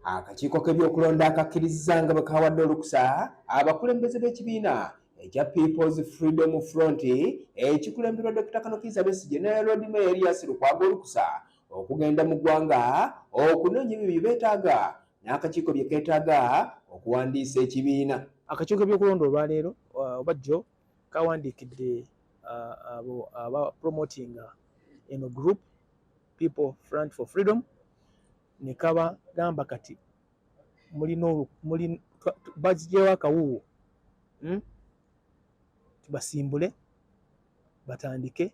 Akakiiko k'ebyokulonda akakkiriza nga bwe kawadde olukusa abakulembeze b'ekibiina ekya People's Freedom Front ekikulemberwa Dr. Kizza Besigye ne Lord Mayor Erias Lukwago olukusa okugenda mu ggwanga okunoonya ebyo bye beetaaga n'akakiiko bye keetaaga okuwandiisa ekibiina. Akakiiko k'ebyokulonda olwaleero oba jjo kawandiikidde aba promotinga eno group People Front for Freedom ne kaba gamba kati bazijeewo akawuwo tubasimbule batandike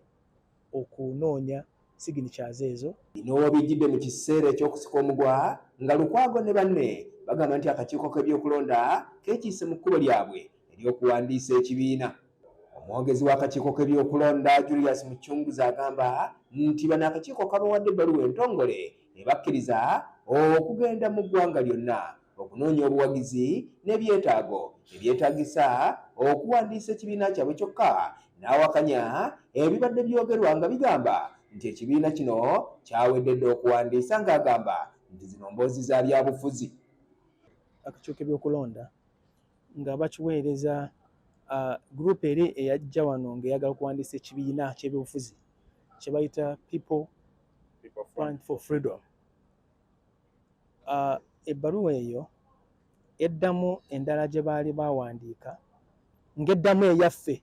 okunoonya signatures ezo. Bino bijjidde mu kiseera ekyokusika omugwa nga Lukwago ne banne bagamba nti akakiiko k'ebyokulonda keekiise mu kkubo lyabwe ery'okuwandiisa ekibiina. Omwogezi w'akakiiko k'ebyokulonda Julius Muchunguzi agamba nti bano akakiiko kabawadde ebbaluwa entongole ne bakkiriza okugenda mu ggwanga lyonna okunoonya obuwagizi n'ebyetaago ebyetaagisa okuwandiisa ekibiina kyabwe kyokka n'awakanya ebibadde byogerwa nga bigamba nti ekibiina kino kyawedde dde okuwandiisa ng'agamba nti zino mboozi za byabufuzi. Akakiiko k'ebyokulonda nga bakiweereza group eri eyajja wano ng'eyagala okuwandiisa ekibiina ky'ebyobufuzi kye bayita People Front for Freedom. Ebbaluwa eyo eddamu endala gye baali bawandiika ng'eddamu eyaffe.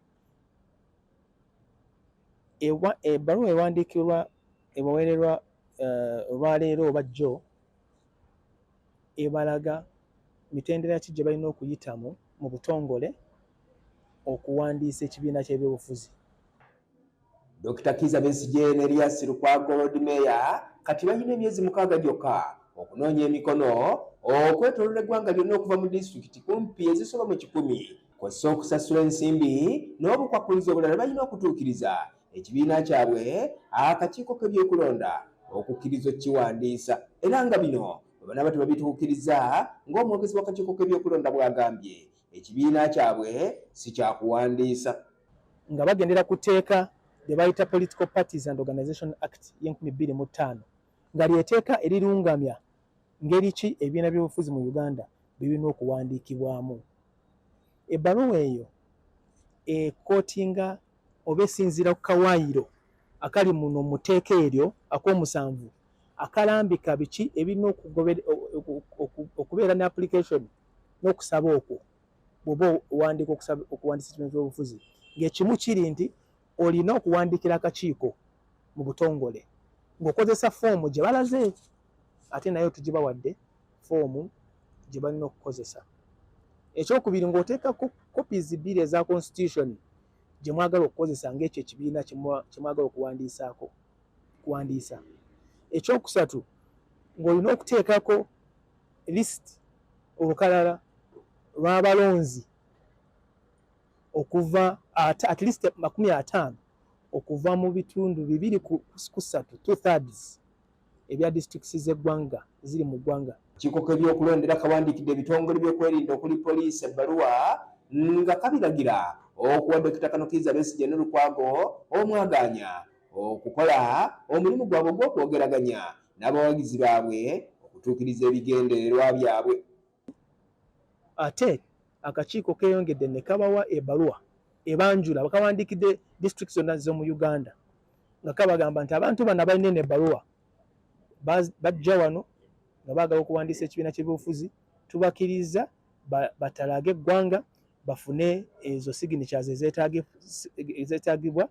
Ebbaluwa ewandiikirwa ebaweererwa olwaleero oba jjo ebalaga mitendera ki gye balina okuyitamu mu butongole okuwandiisa ekibiina ky'ebyobufuzi. Dr. Kizza Besigye ne Erias Lukwago Lord Mayor kati balina emyezi 6 gyokka okunoonya emikono okwetooloola eggwanga lyonna okuva mu disitulikiti kumpi ezisoba mu 100 kw'ossa okusasula ensimbi n'obukwakkulizo obulala balina okutuukiriza ekibiina kyabwe akakiiko k'ebyokulonda okukkiriza okkiwandiisa. Era nga bino bwe banaba tebabituukiriza ng'omwogezi w'akakiiko k'ebyokulonda bw'agambye ekibiina kyabwe si kyakuwandiisa. Nga bagendera ku tteeka lye bayita Political Parties and Organization Act y'2005 nga ly'etteeka erirungamya ngeri ki ebibiina by'obufuzi mu Uganda birina okuwandiikibwamu. Ebbaluwa eyo ekootinga oba esinziira ku kawaayiro akali muno mu tteeka eryo ak'omusanvu akalambika biki ebirina okubeera ne application n'okusaba okwo bw'oba owandiika okuwandiisa ekibiina ky'obufuzi ng'ekimu kiri nti olina okuwandiikira akakiiko mu butongole ng'okozesa foomu gye balaze ate nayo tugibawadde foomu gye balina okukozesa. Ekyokubiri ng'oteeka copies 2 eza constitution gye mwagala okukozesa ng'ekyo ekibiina kye mwagala okuwandiisa. Ekyokusatu ng'olina okuteekako list olukalala lw'abalonzi okuva at least 50 okuva mu bitundu 2/3 2/3 ebya districts z'eggwanga ziri mu ggwanga. Akakiiko k'ebyokulondera kawandiikidde ebitongole by'okwerinda okuli poliisi ebbaluwa nga kabiragira okuwa Dr. Kizza Besigye ne Lukwago omwagaanya okukola omulimu gwabwe gw'okwogeraganya n'abawagizi baabwe okutuukiriza ebigendererwa byabwe. Ate akakiiko keeyongedde ne kabawa ebbaluwa ebanjula bakawandiikidde districts zonna z'omu Uganda nga kabagamba nti abantu bano abalina eno ebbaluwa bajja wano nga baagala okuwandiisa ekibiina ky'ebyobufuzi tubakkiriza batalage eggwanga bafune ezo signatures ezeetaagibwa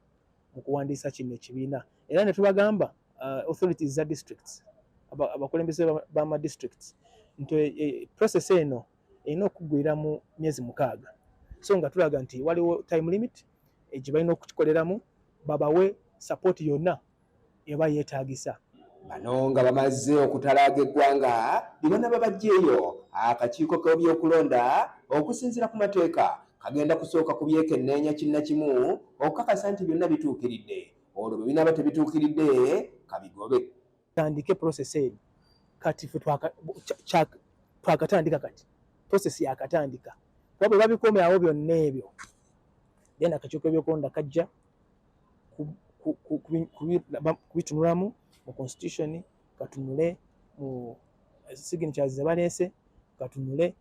mu kuwandiisa kino ekibiina. Era ne tubagamba authorities za districts abakulembeze b'ama districts nti process eno erina okuggwira mu myezi 6 so nga tulaga nti waliwo time limit gye balina okukikoleramu babawe support yonna eba yeetaagisa. Bano nga bamaze okutalaaga eggwanga libana babajjeeyo akakiiko k'ebyokulonda okusinziira ku mateeka kagenda kusooka ku byekenneenya kinnakimu okukakasa nti byonna bituukiridde. Olwo bwe binaaba tebituukiridde kabigobe. Tandike process eno kati twakatandika kati process yakatandika kuba bwe babikomyawo byonna ebyo then akakiiko k'ebyokulonda kajja kubitunulamu mu constitution katunule mu signatures ze baleese katunule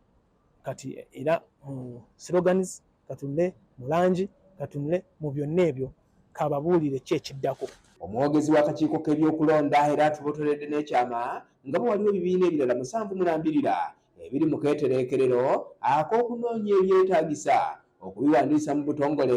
kati era mu slogans katunule mu langi katunule mu byonna ebyo kababuulire ki ekiddako. Omwogezi w'akakiiko k'ebyokulonda era atubotoledde n'ekyama nga bwe waliwo ebibiina ebirala 7 ebiri mu keetereekerero ak'okunoonya ebyetaagisa okubiwandiisa mu butongole